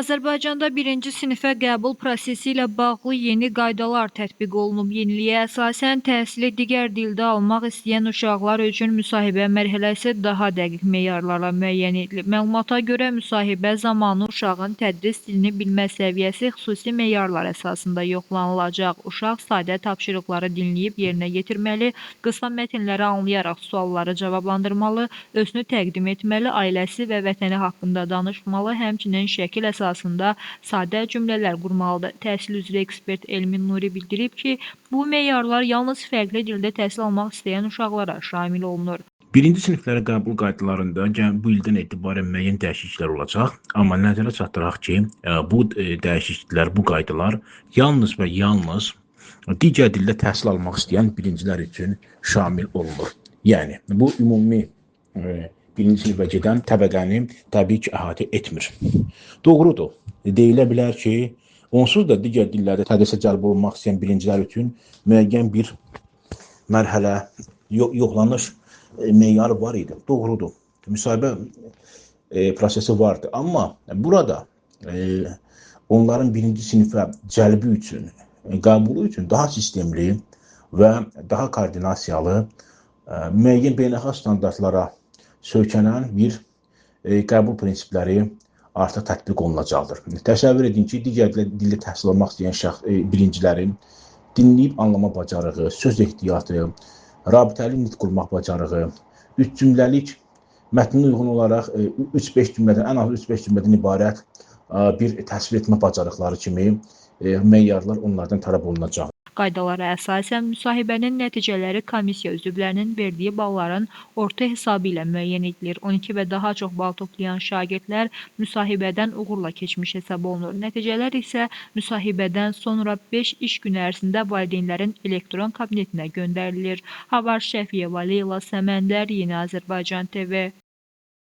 Azərbaycanda birinci sinifə qəbul prosesi ilə bağlı yeni qaydalar tətbiq olunub. Yeniliyə əsasən təhsili digər dildə almaq istəyən uşaqlar üçün müsahibə mərhələsi daha dəqiq meyarlarla müəyyən edilib. Məlumata görə müsahibə zamanı uşağın tədris dilini bilmə səviyyəsi xüsusi meyarlar əsasında yoxlanılacaq. Uşaq sadə tapşırıqları dinləyib yerinə yetirməli, qısa mətnləri anlayaraq sualları cavablandırmalı, özünü təqdim etməli, ailəsi və vətəni haqqında danışmalı, həmçinin şəkil əsasında sadə cümlələr qurmalıdır. Təhsil üzrə ekspert Elmin Nuri bildirib ki, bu meyarlar yalnız fərqli dildə təhsil almaq istəyən uşaqlara şamil olunur. Birinci siniflərə qəbul qaydalarında bu ildən etibarən müəyyən dəyişikliklər olacaq. Amma nəzərə çatdıraq ki, bu dəyişikliklər, bu qaydalar yalnız və yalnız digər dildə təhsil almaq istəyən birincilər üçün şamil olunur. Yəni, bu ümumi birinci sinifə gedən təbəqəni təbii ki, əhatə etmir. Doğrudur, deyilə bilər ki, onsuz da digər dillərdə tədrisə cəlb olunmaq istəyən birincilər üçün müəyyən bir mərhələ, yoxlanış meyarı var idi. Doğrudur, müsahibə prosesi vardı. Amma burada onların birinci sinifə cəlbi üçün, qəbulu üçün daha sistemli və daha koordinasiyalı, müəyyən beynəlxalq standartlara söykənən bir qəbul prinsipləri artıq tətbiq olunacaqdır. Təsəvvür edin ki, digər dildə təhsil almaq istəyən birincilərin dinləyib anlama bacarığı, söz ehtiyatı, rabitəli nitq qurmaq bacarığı, 3 cümləlik mətninə uyğun olaraq 3-5 cümlədən, ən az 3-5 cümlədən ibarət bir təsvir etmə bacarıqları kimi meyarlar onlardan tələb olunacaq. Qaydalara əsasən müsahibənin nəticələri komissiya üzvlərinin verdiyi balların orta hesabı ilə müəyyən edilir. 12 və daha çox bal toplayan şagirdlər müsahibədən uğurla keçmiş hesab olunur. Nəticələr isə müsahibədən sonra 5 iş günü ərzində valideynlərin elektron kabinetinə göndərilir. Havar Şəfiyeva, Leyla Səməndər, Yeni Azərbaycan TV.